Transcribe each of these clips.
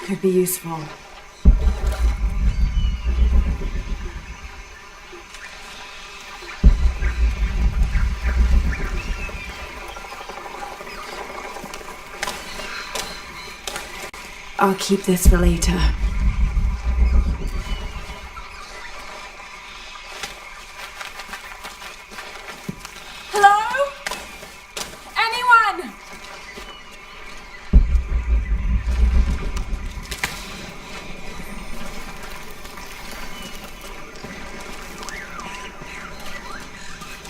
could be useful. I'll keep this for later. Hello? Anyone?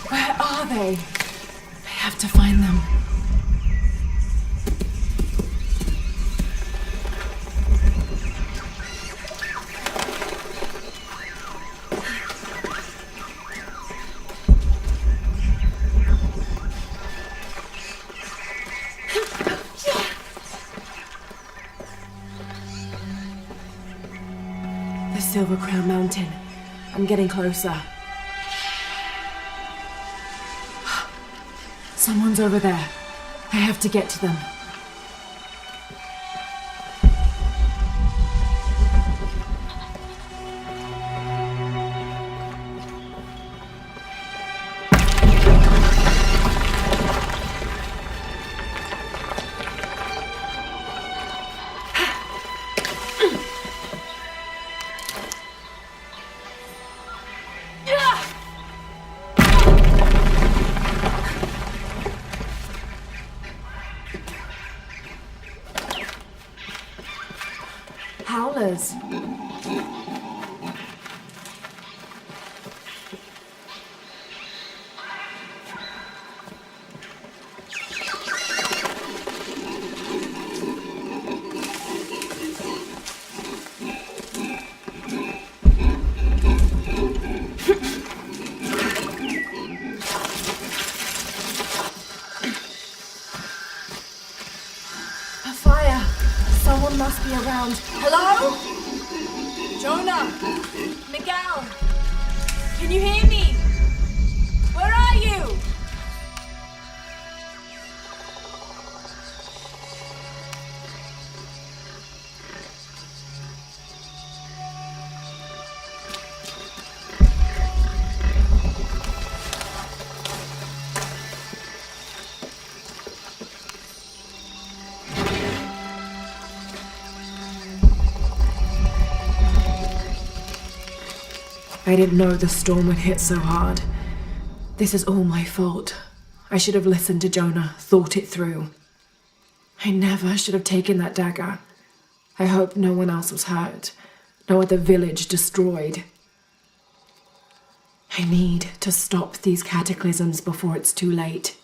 Where are they? I have to find them. The Silver Crown Mountain. I'm getting closer. Someone's over there. I have to get to them. Howlers. A fire. Someone must be around. Hello? Jonah! Miguel! Can you hear me? Where are you? I didn't know the storm would hit so hard. This is all my fault. I should have listened to Jonah, thought it through. I never should have taken that dagger. I hope no one else was hurt. No other village destroyed. I need to stop these cataclysms before it's too late.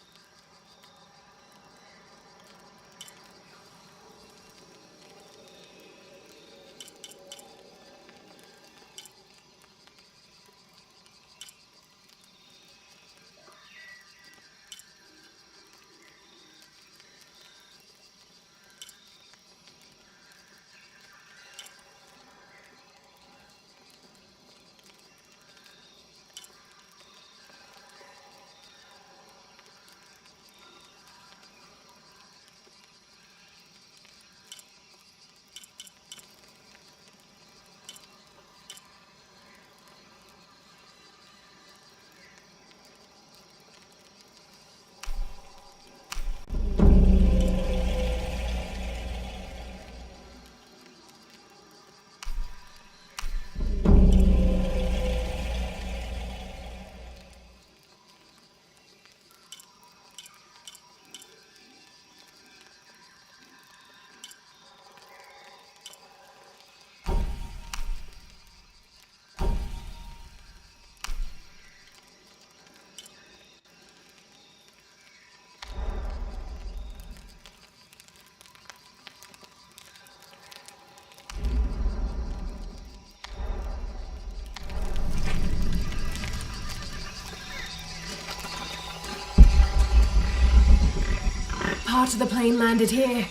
Part of the plane landed here.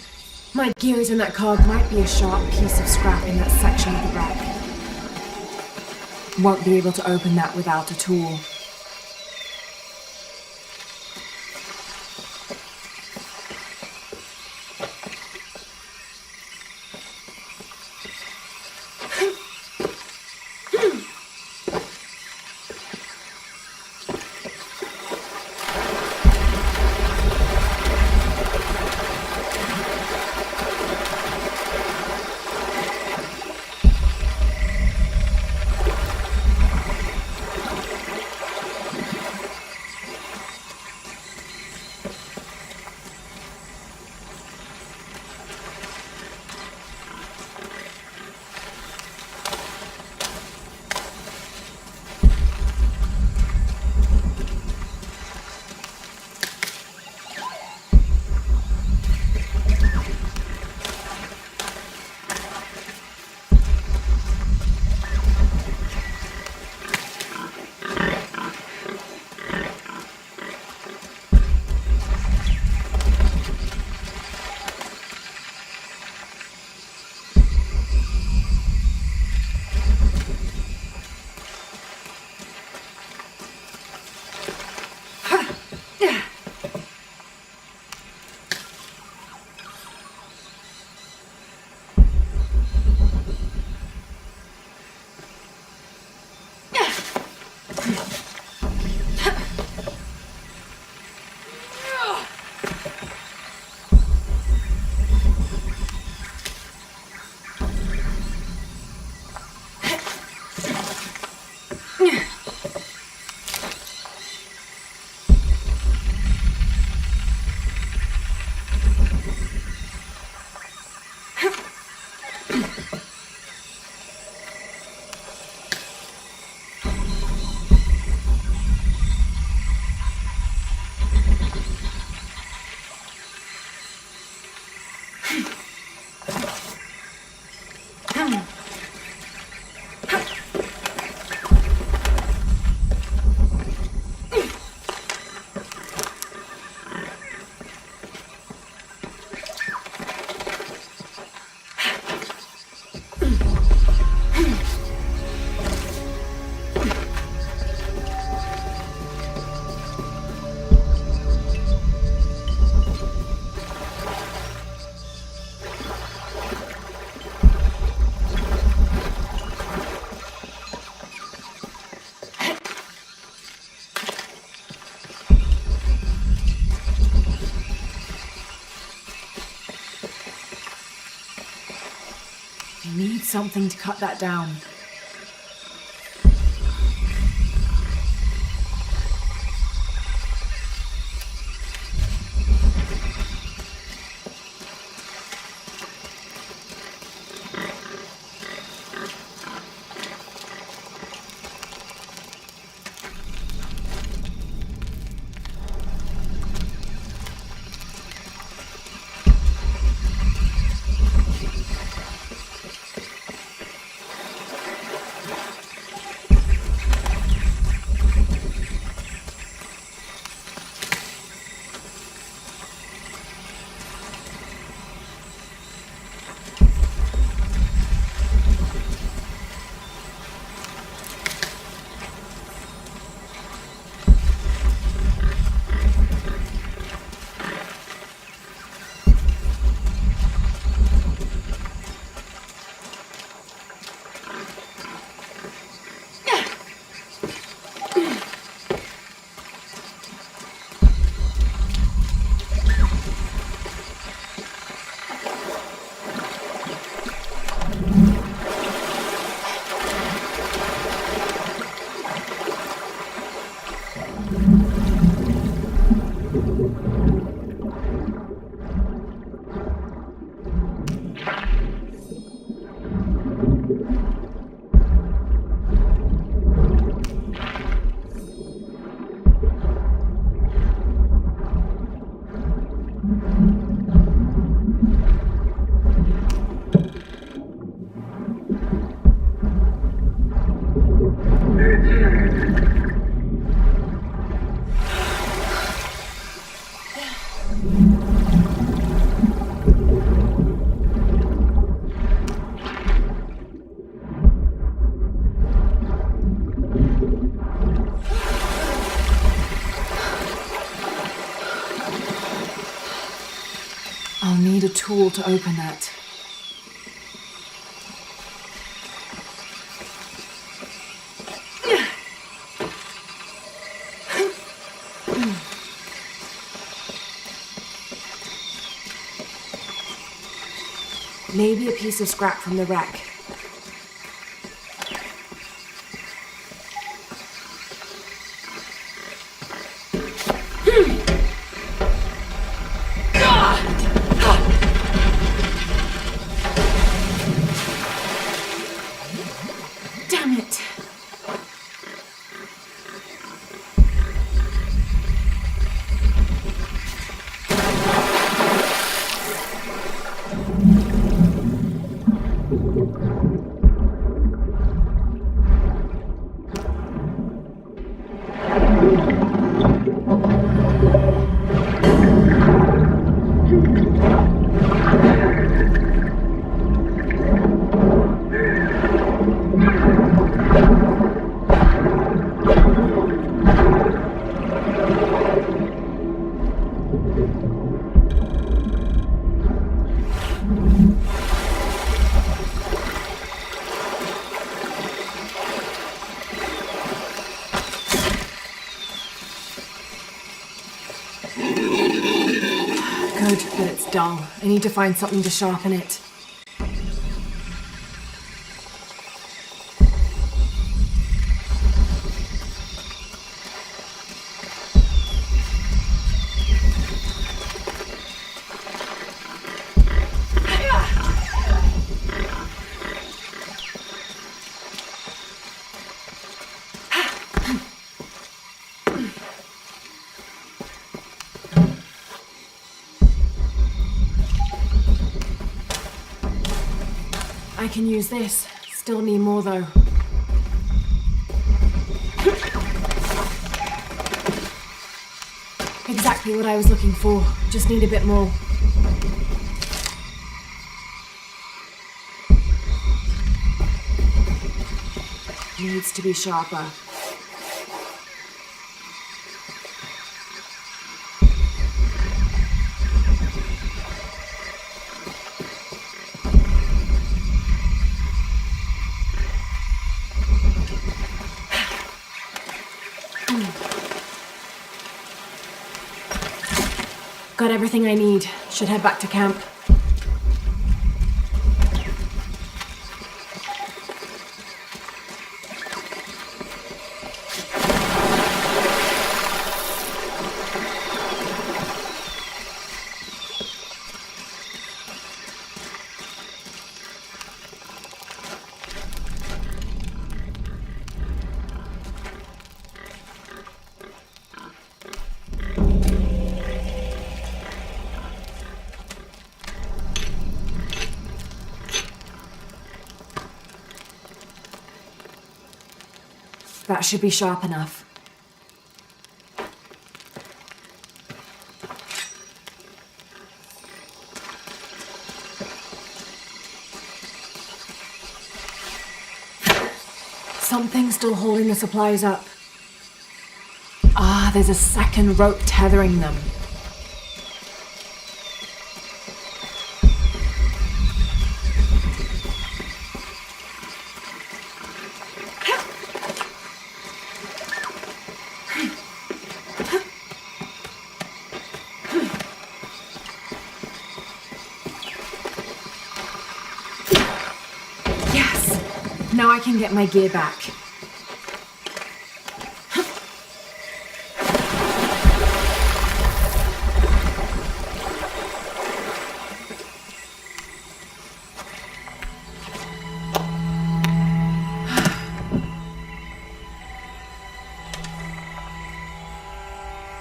My gears in that cog might be a sharp piece of scrap in that section of the wreck. Won't be able to open that without a tool. I need something to cut that down. I'll need a tool to open that. Maybe a piece of scrap from the wreck. Damn it! Good, but it's dull. I need to find something to sharpen it. I can use this. Still need more though. Exactly what I was looking for. Just need a bit more. Needs to be sharper. Got everything I need. Should head back to camp. That should be sharp enough. Something's still holding the supplies up. Ah, there's a second rope tethering them. Yes! Now I can get my gear back.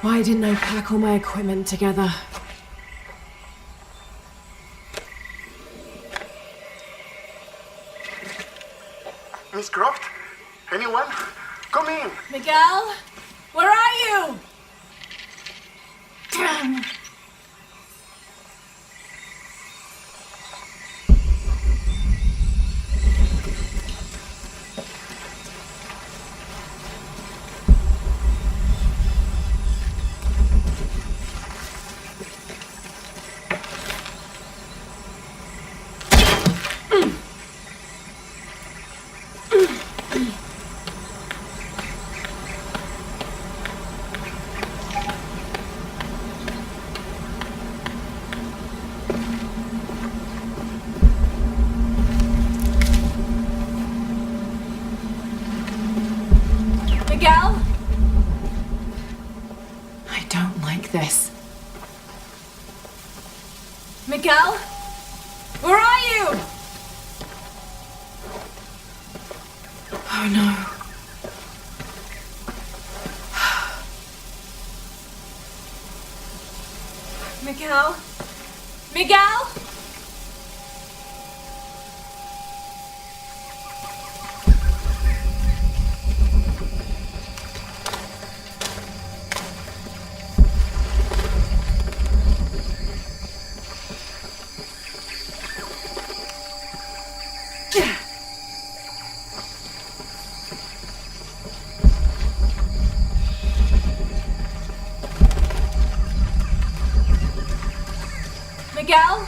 Why didn't I pack all my equipment together? Miss Croft? Anyone? Come in! Miguel? Where are you? Damn! Miguel? I don't like this. Miguel? Where are you? Oh no. Miguel? Miguel? Miguel?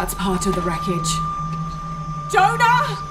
that's part of the wreckage. Jonah!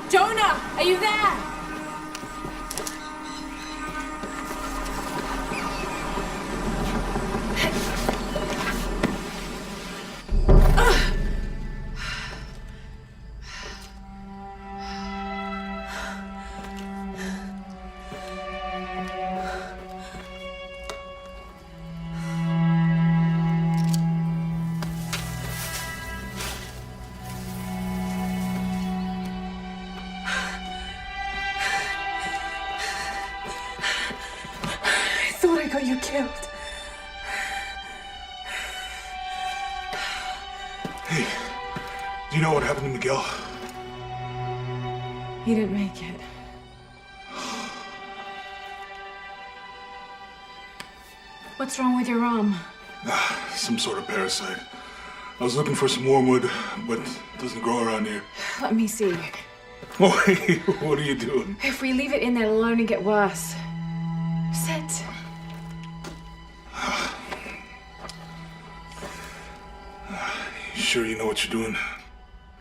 Jonah, are you there? I got you killed. Hey, do you know what happened to Miguel? He didn't make it. What's wrong with your arm? Some sort of parasite. I was looking for some wormwood, but it doesn't grow around here. Let me see. Oh, hey, what are you doing? If we leave it in there, it'll only get worse. Sit. You sure you know what you're doing?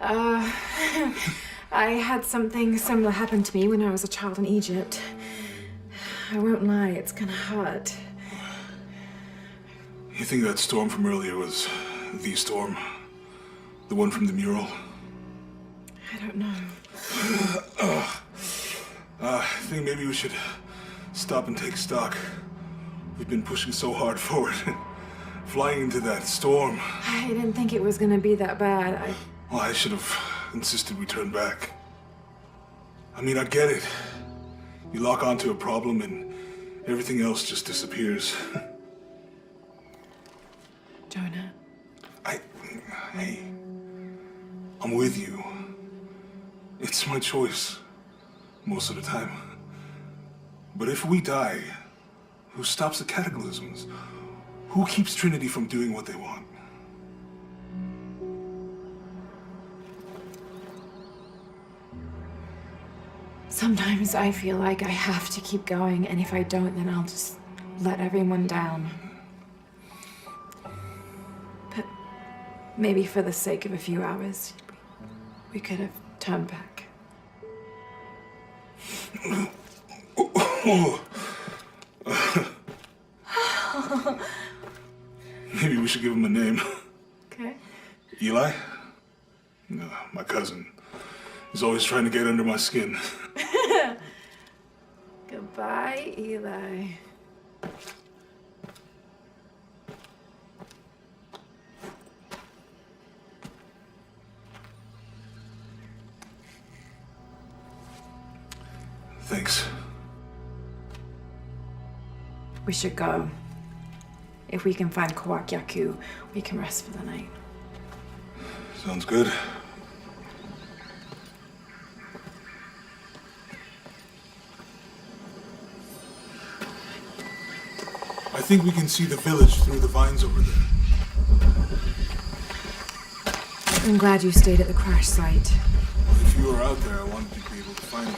I had something similar happen to me when I was a child in Egypt. I won't lie, it's gonna hurt. You think that storm from earlier was the storm? The one from the mural? I don't know. I think maybe we should stop and take stock. We've been pushing so hard forward. Flying into that storm. I didn't think it was gonna be that bad. Well, I should have insisted we turn back. I mean, I get it. You lock onto a problem and everything else just disappears. Jonah. Hey, I'm with you. It's my choice, most of the time. But if we die, who stops the cataclysms? Who keeps Trinity from doing what they want? Sometimes I feel like I have to keep going, and if I don't, then I'll just let everyone down. But maybe for the sake of a few hours, we could have turned back. Maybe we should give him a name. Okay. Eli? No, my cousin. He's always trying to get under my skin. Goodbye, Eli. Thanks. We should go. If we can find Kawak Yaku, we can rest for the night. Sounds good. think we can see the village through the vines over there. I'm glad you stayed at the crash site. If you were out there, I wanted to be able to find you.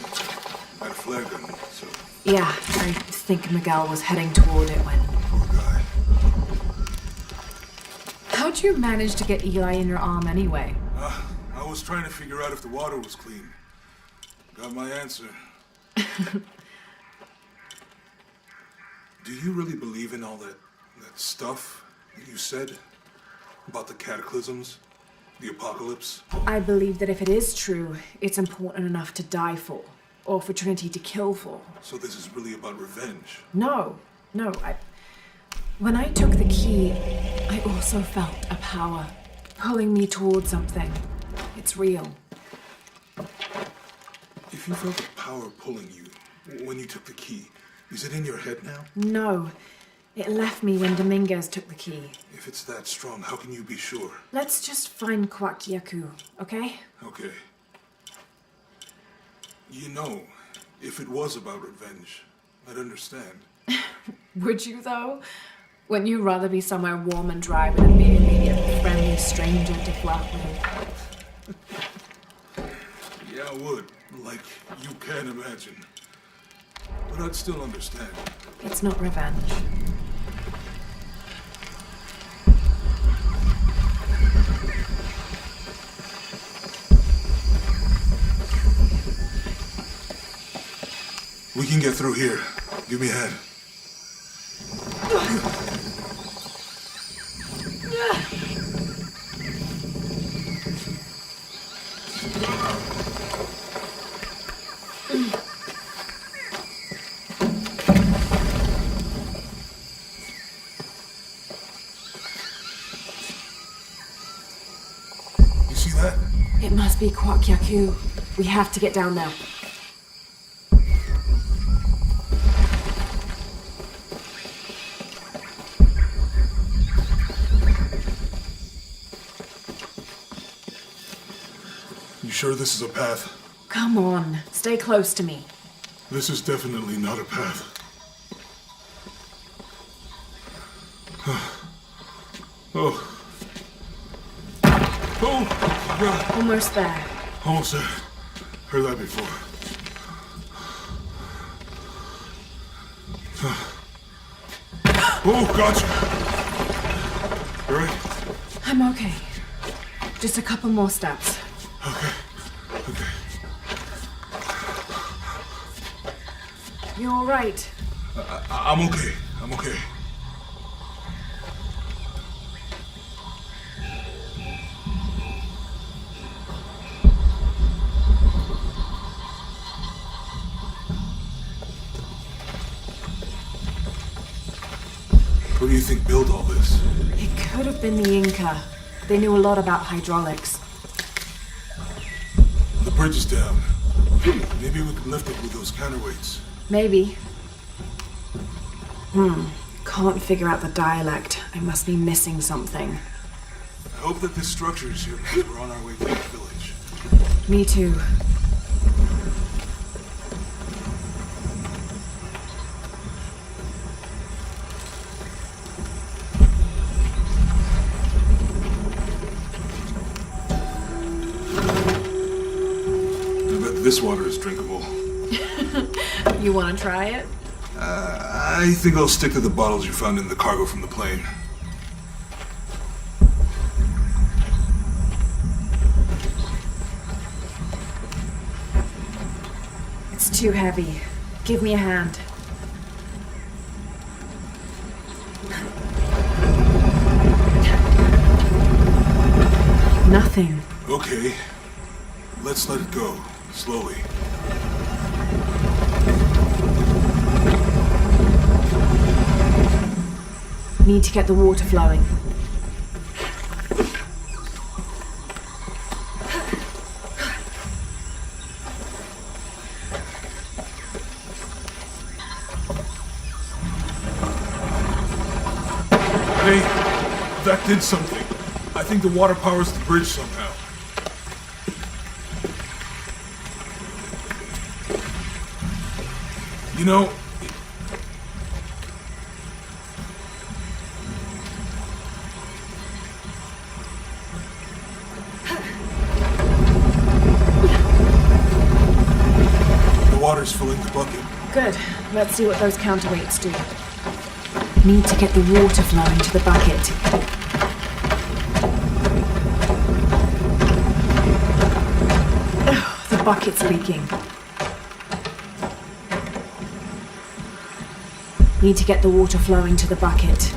I had a flare gun, so Yeah, I think Miguel was heading toward it when... poor guy. How'd you manage to get Eli in your arm anyway? I was trying to figure out if the water was clean. Got my answer. Do you really believe in all that stuff that you said? About the cataclysms? The apocalypse? I believe that if it is true, it's important enough to die for. Or for Trinity to kill for. So this is really about revenge? No. When I took the key, I also felt a power pulling me towards something. It's real. If you felt a power pulling you when you took the key, is it in your head now? No. It left me when Dominguez took the key. If it's that strong, how can you be sure? Let's just find Kwakyaku, okay? Okay. You know, if it was about revenge, I'd understand. Would you, though? Wouldn't you rather be somewhere warm and dry with an immediate friendly stranger to flirt with? Yeah, I would. Like you can imagine. But I'd still understand. It's not revenge. We can get through here. Give me a hand. You see that? It must be Kwakyaku. We have to get down there. You sure this is a path? Come on, stay close to me. This is definitely not a path. Oh. Oh, God. Almost there. Almost there. Heard that before. Oh, gotcha. You all right? I'm okay. Just a couple more steps. Okay. You all right? I'm okay. I'm okay. Who do you think built all this? It could have been the Inca. They knew a lot about hydraulics. The bridge is down. Maybe we can lift it with those counterweights. Maybe. Can't figure out the dialect. I must be missing something. I hope that this structure is here because we're on our way to the village. Me too. I bet this water is drinkable. You want to try it? I think I'll stick to the bottles you found in the cargo from the plane. It's too heavy. Give me a hand. Nothing. Okay. Let's let it go. Slowly. Need to get the water flowing. Hey, that did something. I think the water powers the bridge somehow. You know, Good. Let's see what those counterweights do. Need to get the water flowing to the bucket. Ugh, the bucket's leaking. Need to get the water flowing to the bucket.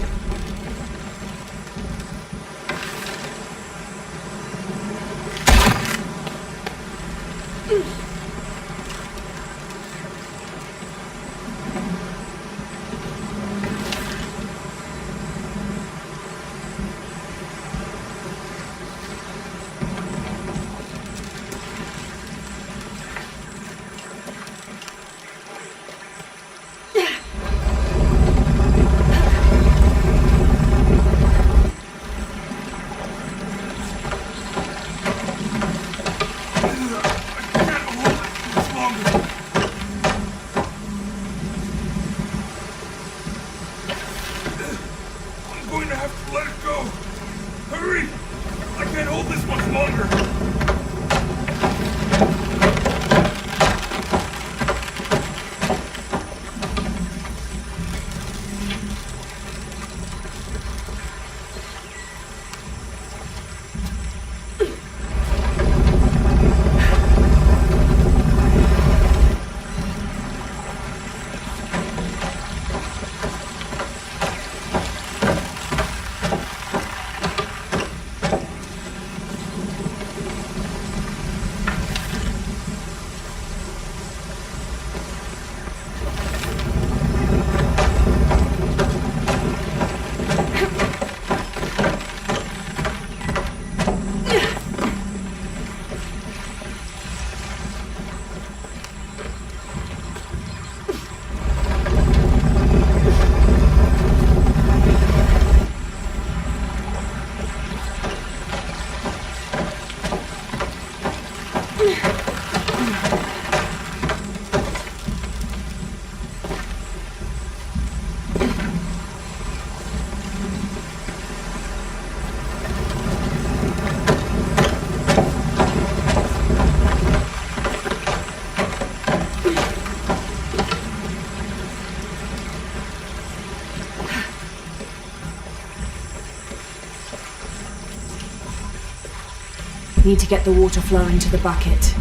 Need to get the water flowing to the bucket.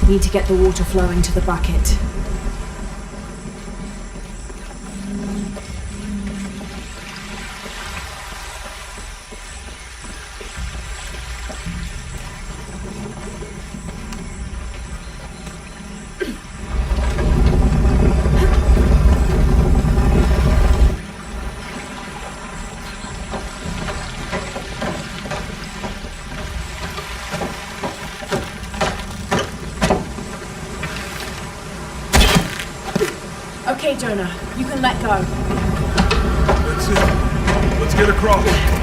Need to get the water flowing to the bucket. Okay, Jonah, you can let go. That's it. Let's get across.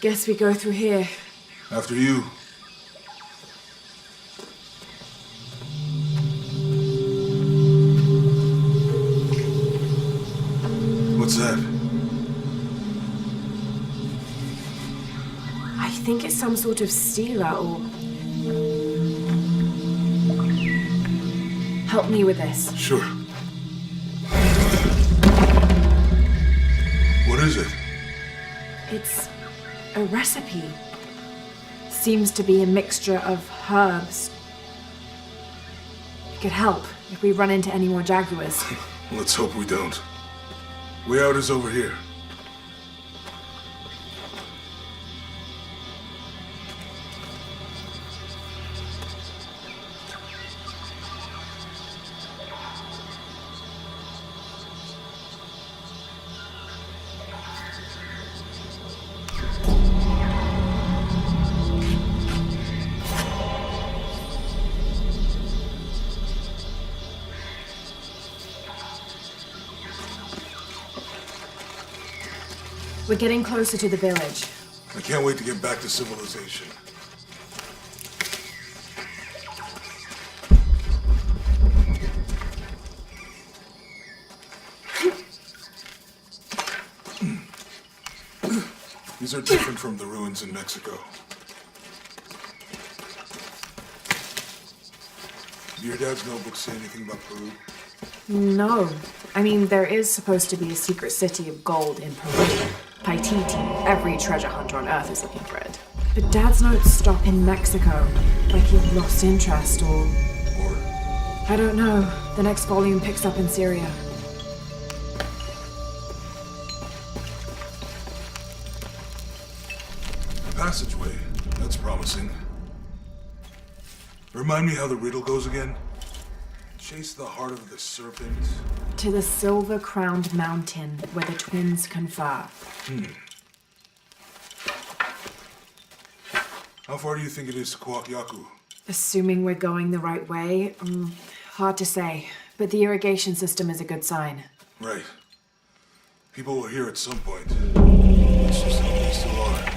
Guess we go through here. After you. What's that? I think it's some sort of stealer or... Help me with this. Sure. What is it? It's a recipe. Seems to be a mixture of herbs. It could help if we run into any more jaguars. Let's hope we don't. Way out is over here. We're getting closer to the village. I can't wait to get back to civilization. These are different from the ruins in Mexico. Do your dad's notebooks say anything about Peru? No. I mean, there is supposed to be a secret city of gold in Peru. Paititi. Every treasure hunter on Earth is looking for it. But Dad's notes stop in Mexico. Like he lost interest or... Or? I don't know. The next volume picks up in Syria. Passageway. That's promising. Remind me how the riddle goes again? Chase the heart of the serpent. To the silver-crowned mountain where the twins confer. How far do you think it is to Kuakyaku? Assuming we're going the right way, hard to say. But the irrigation system is a good sign. Right. People will hear at some point. It's just how they still are.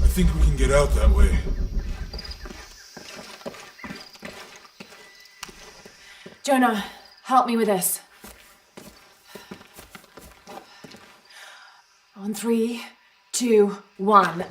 I think we can get out that way. Jonah, help me with this. On 3, 2, 1.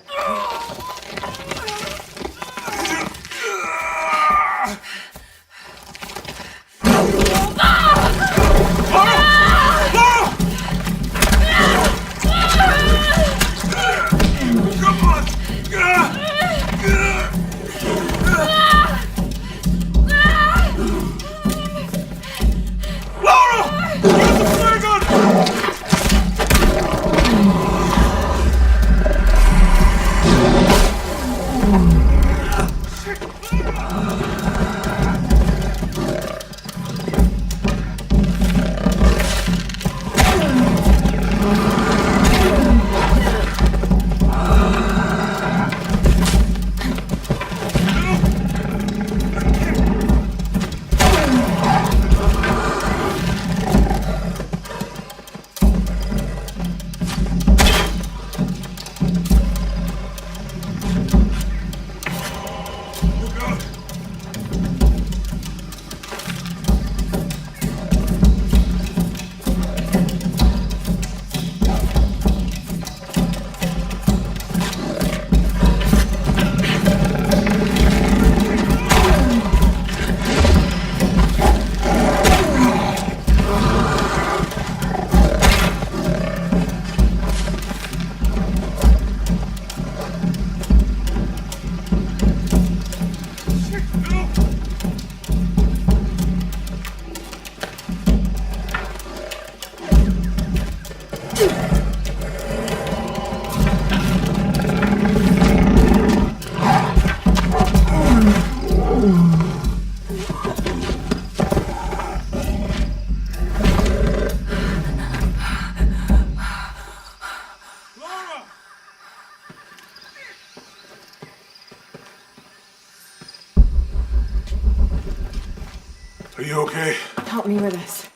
Are you okay? Help me with this.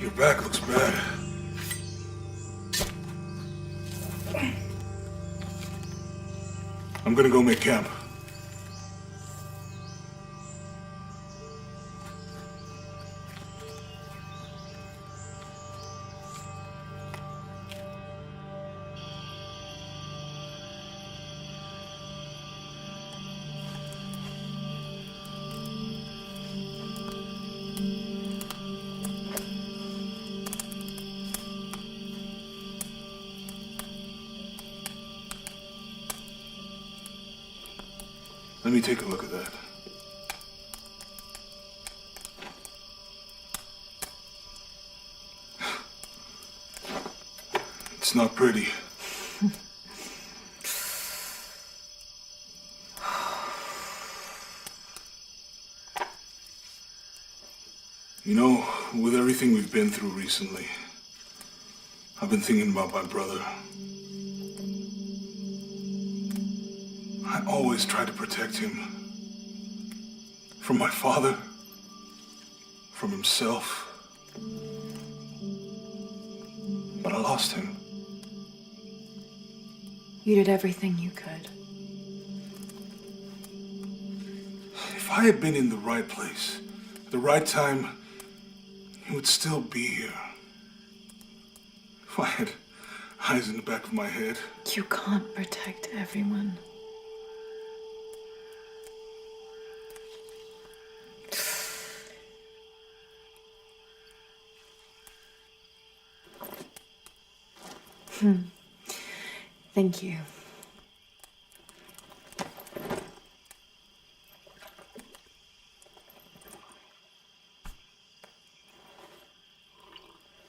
Your back looks bad. I'm gonna go make camp. Let me take a look at that. It's not pretty. You know, with everything we've been through recently, I've been thinking about my brother. I always try to protect him. From my father, from himself. But I lost him. You did everything you could. If I had been in the right place, at the right time, he would still be here. If I had eyes in the back of my head. You can't protect everyone. Thank you.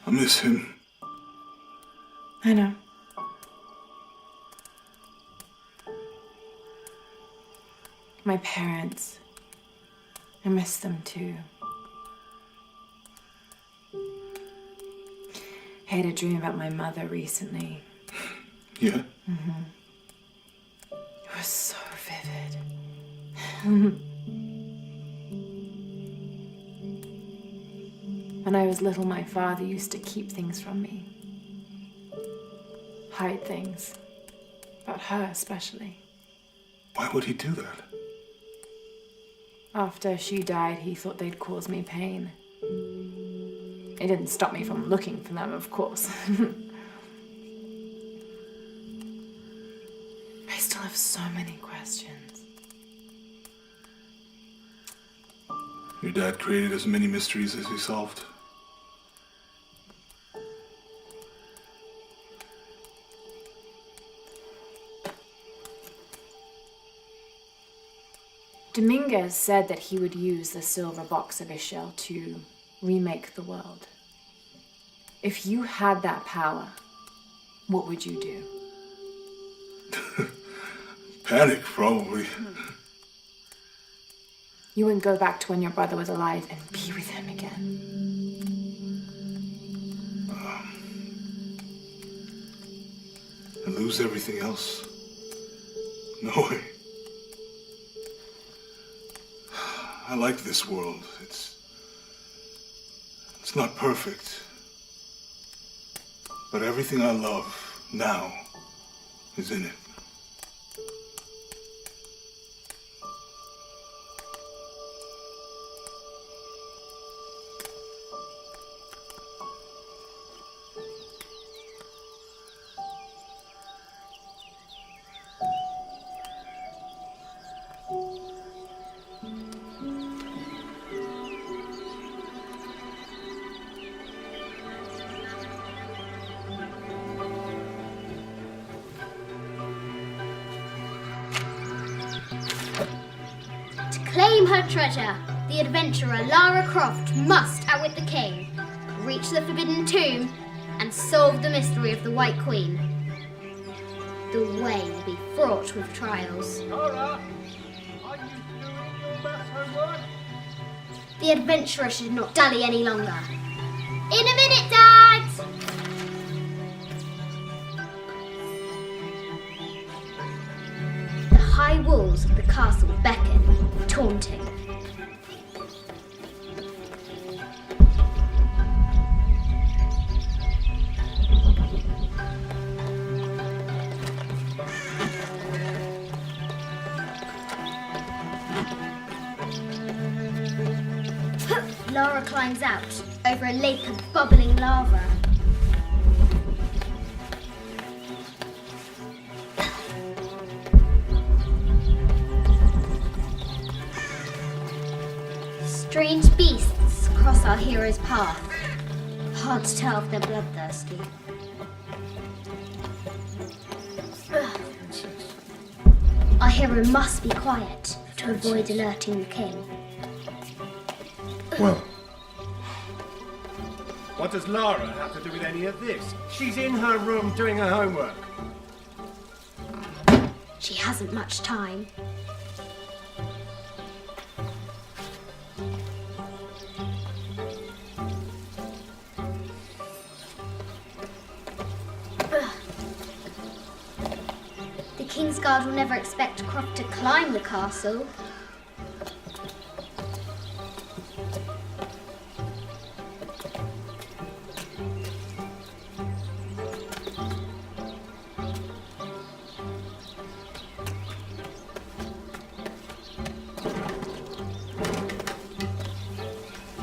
I miss him. I know. My parents. I miss them too. I had a dream about my mother recently. Yeah? It was so vivid. When I was little, my father used to keep things from me. Hide things. About her, especially. Why would he do that? After she died, he thought they'd cause me pain. It didn't stop me from looking for them, of course. I still have so many questions. Your dad created as many mysteries as he solved. Dominguez said that he would use the silver box of Ixchel to remake the world. If you had that power, what would you do? Panic, probably. You wouldn't go back to when your brother was alive and be with him again. And lose everything else? No way. I like this world. It's not perfect. But everything I love now is in it. Claim her treasure. The adventurer Lara Croft must outwit the king, reach the Forbidden Tomb, and solve the mystery of the White Queen. The way will be fraught with trials. Lara, are you doing your math homework? The adventurer should not dally any longer. In a minute, Dad! The high walls of the castle beckon, taunting. Lara climbs out over a lake of bubbling lava. Strange beasts cross our hero's path. Hard to tell if they're bloodthirsty. Our hero must be quiet. to avoid alerting the king. Well, What does Lara have to do with any of this? She's in her room doing her homework. She hasn't much time. The Kingsguard will never expect Croft to climb the castle.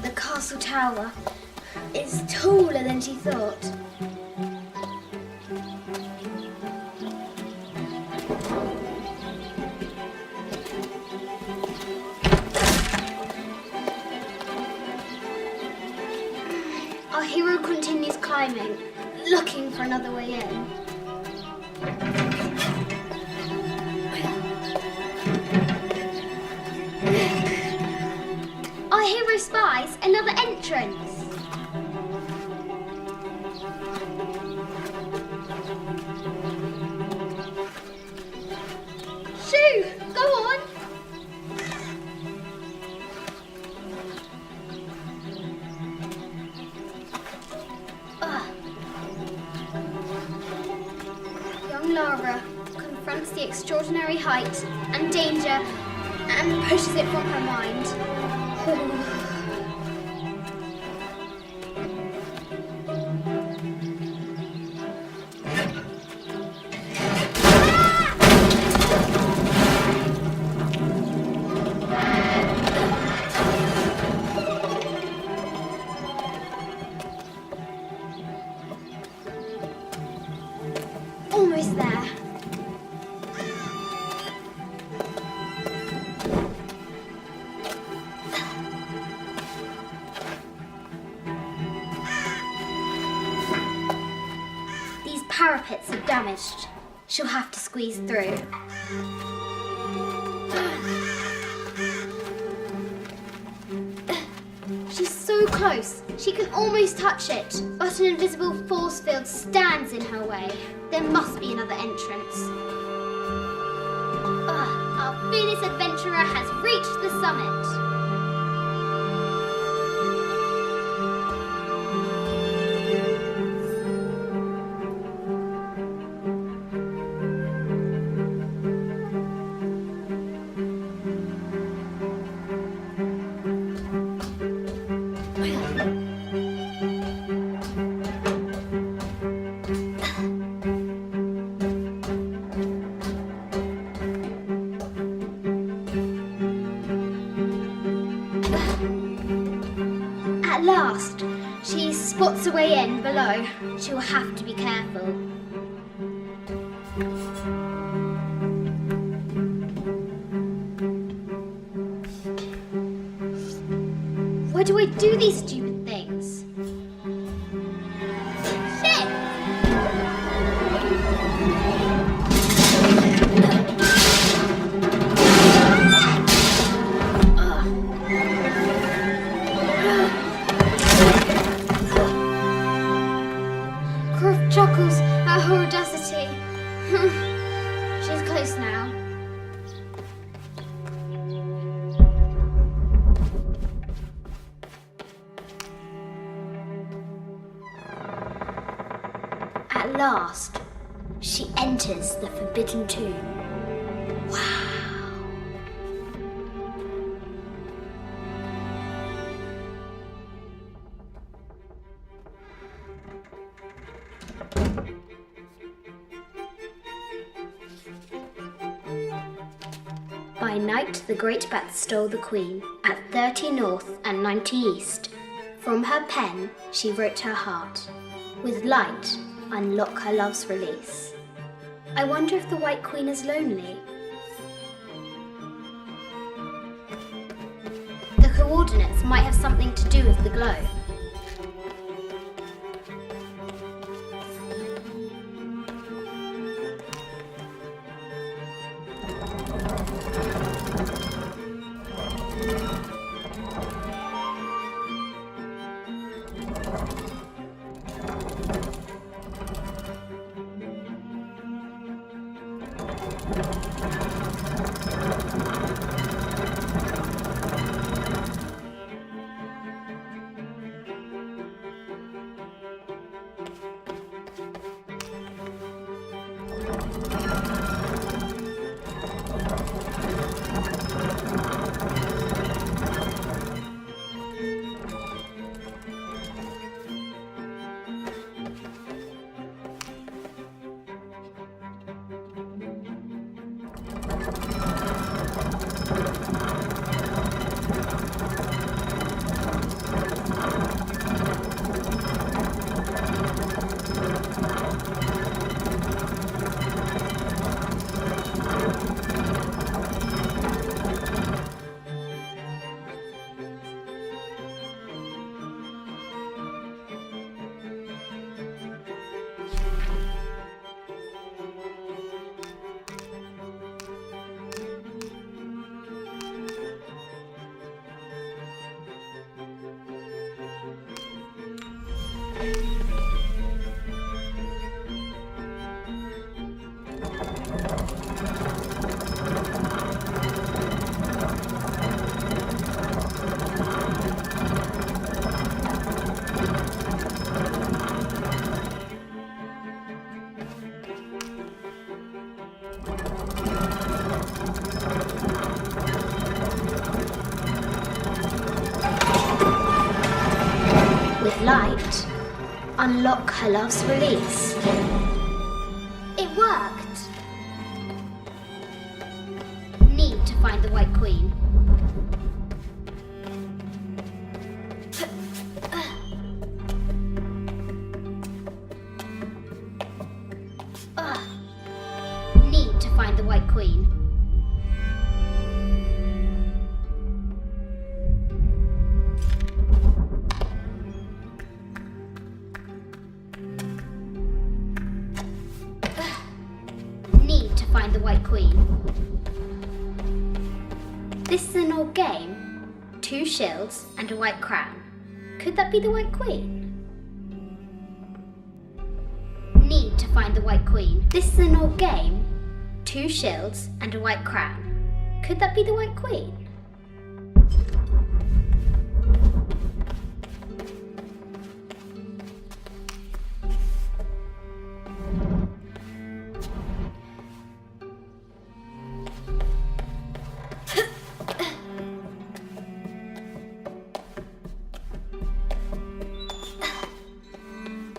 The castle tower is taller than she thought. Our hero continues climbing, looking for another way in. Our hero spies another entrance. Shoo! Go on! Young Lara confronts the extraordinary height and danger and pushes it from her mind. Almost there. These parapets are damaged. She'll have to squeeze through. She's so close. She can almost touch it, but an invisible force field stands in her way. There must be another entrance. Our fearless adventurer has reached the summit. At last, she spots a way in below. She will have to be careful. Why do I do these stupid things? Shit! Croft chuckles at her audacity. She's close now. At last, she enters the Forbidden Tomb. Wow. By night, the great bat stole the queen at 30 north and 90 east. From her pen, she wrote her heart. With light, unlock her love's release. I wonder if the White Queen is lonely. The coordinates might have something to do with the glow. With light, unlock her love's release. It worked! Need to find the White Queen. Need to find the White Queen. Need to find the White Queen. This is an old game. 2 shields and a white crown. Could that be the White Queen? Need to find the White Queen. This is an old game. 2 shields and a white crown. Could that be the White Queen?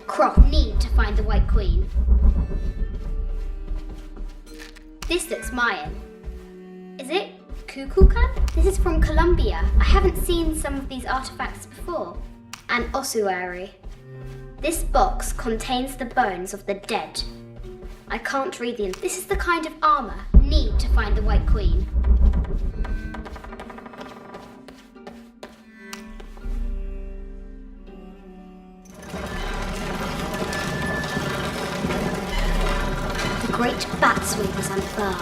Croft need to find the White Queen. This looks Mayan. Is it Kukulkan? This is from Colombia. I haven't seen some of these artifacts before. An ossuary. This box contains the bones of the dead. I can't read the... This is the kind of armor. Need to find the White Queen. The great bat wings unfurl.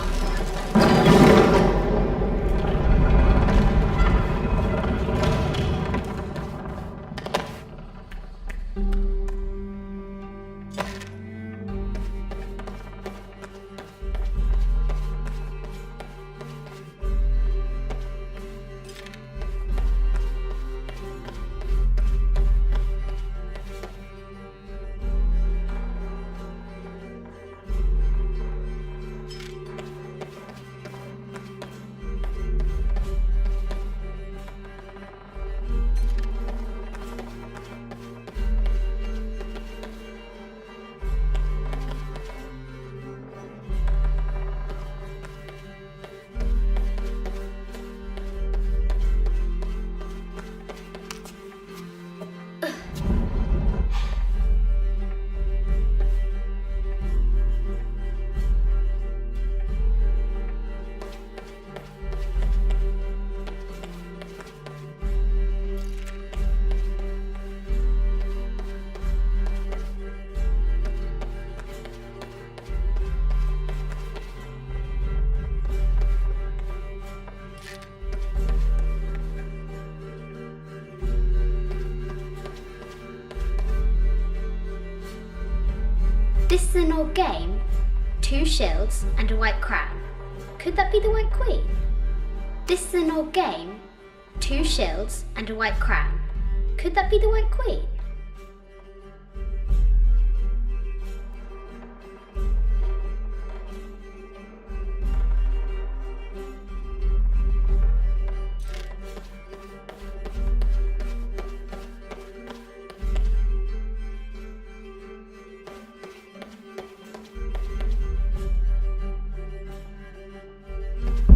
This is an old game. 2 shields, and a white crown. Could that be the White Queen? This is an old game. 2 shields and a white crown. Could that be the White Queen?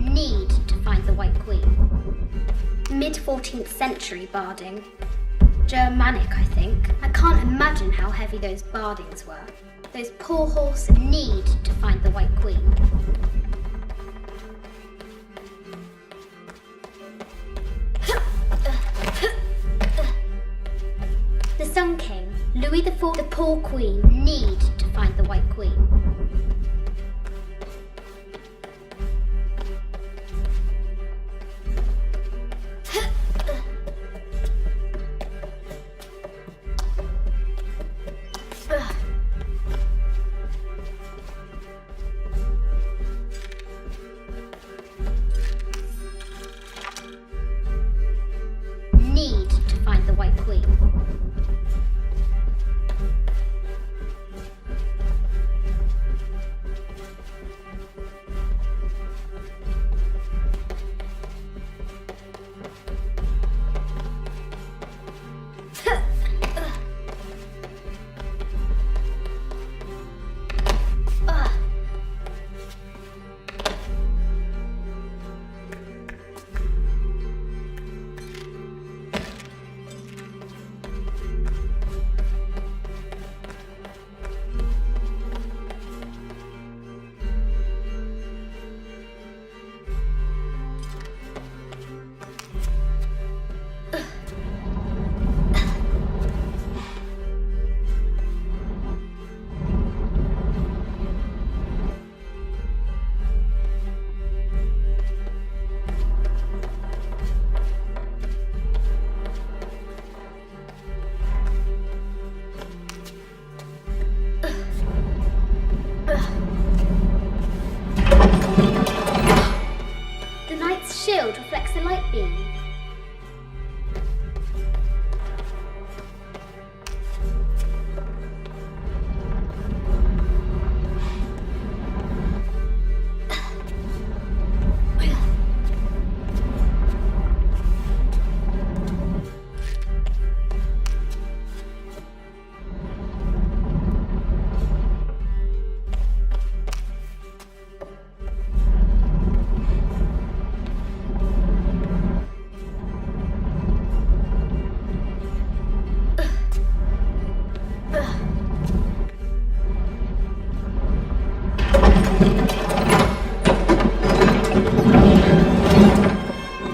Need to find the White Queen. Mid-14th century barding. Germanic, I think. I can't imagine how heavy those bardings were. Those poor horses need to find the White Queen. The Sun King, Louis IV, the poor queen, need to find the White Queen. Need to find the White Queen. The knight's shield reflects the light beam.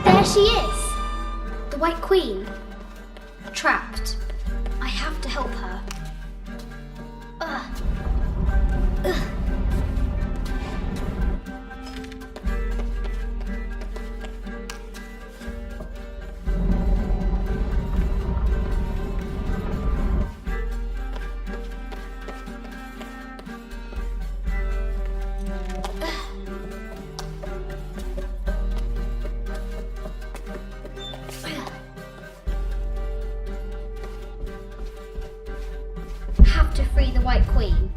There she is! The White Queen. Trapped. I have to help her. Have to free the White Queen.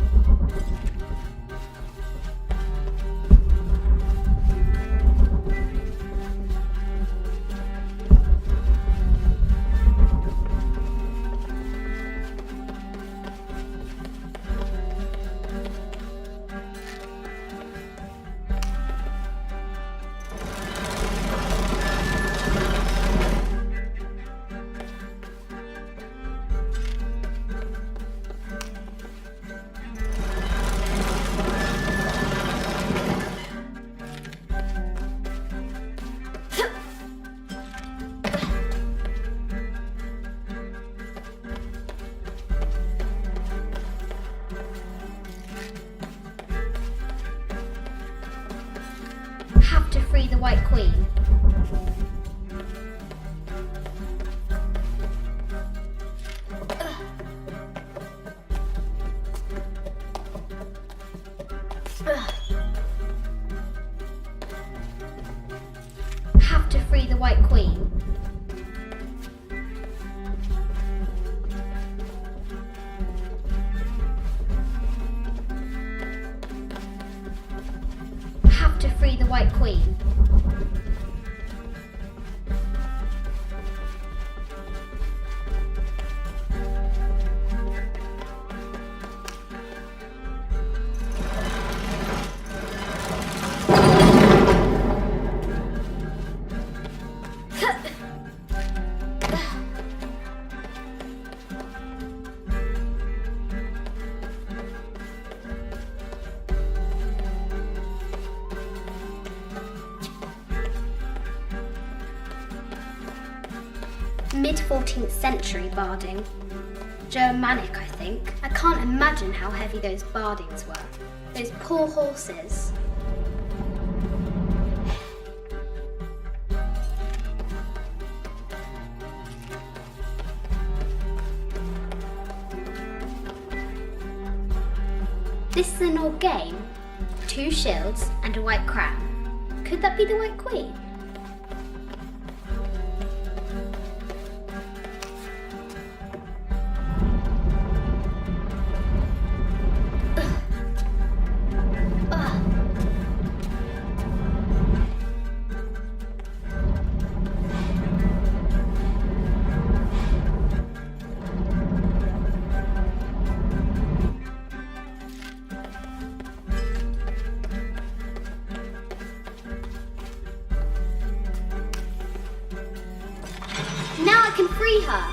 Have to free the White Queen. Have to free the White Queen. Have to free the White Queen. Mid-14th century barding. Germanic, I think. I can't imagine how heavy those bardings were. Those poor horses. This is an old game. 2 shields and a white crown. Could that be the White Queen? Now I can free her.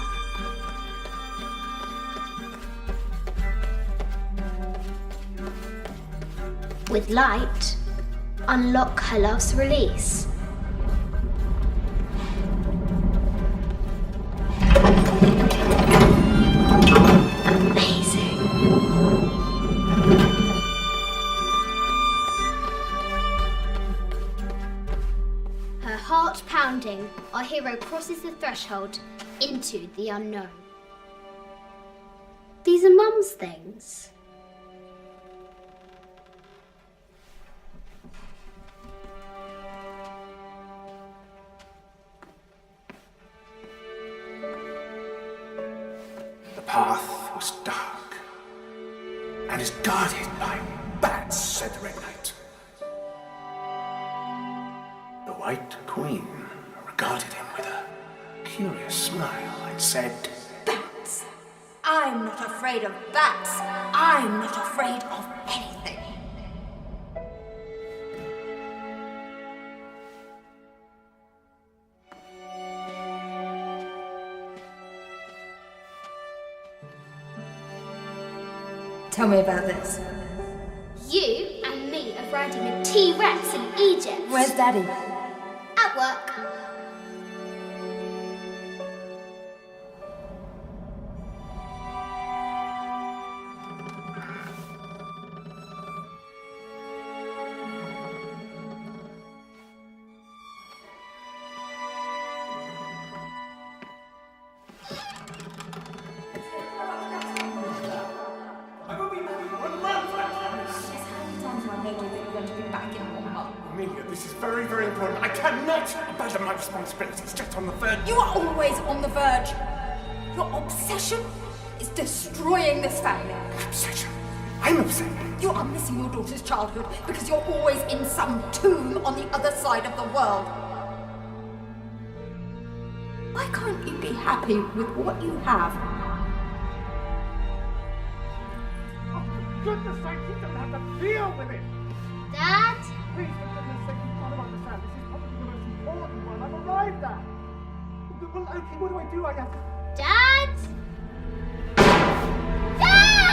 With light, unlock her love's release. Amazing. Her heart pounding, our hero crosses the threshold into the unknown. These are Mum's things. The path was dark and is guarded by bats, said the Red Knight. The White Queen regarded him with a curious smile and said, Bats! I'm not afraid of bats. I'm not afraid of anything. Tell me about this. You and me are riding a T-Rex in Egypt. Where's Daddy? At work. Amelia, this is very, very important. I cannot abandon my responsibilities just on the verge. You are always on the verge. Your obsession is destroying this family. Obsession. I'm upset. You are missing your daughter's childhood because you're always in some tomb on the other side of the world. Why can't you be happy with what you have? Oh, for goodness sake, you don't have to deal with it. Dad? Please, for goodness sake, you've got to understand. This is probably the most important one I've arrived at. Well, okay, what do I do? I have to... Dad? Dad!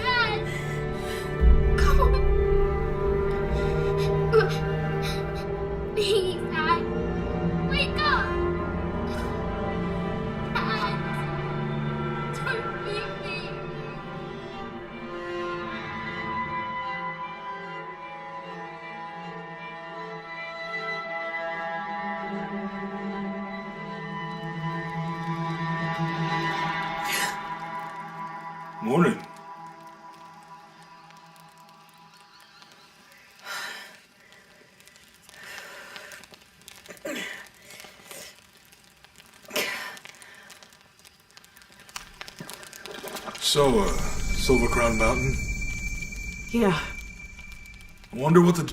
Dad! Come on. Please, Dad. Wake up. Dad. Don't leave me. Morning. So, Silver Crown Mountain? Yeah, I wonder what the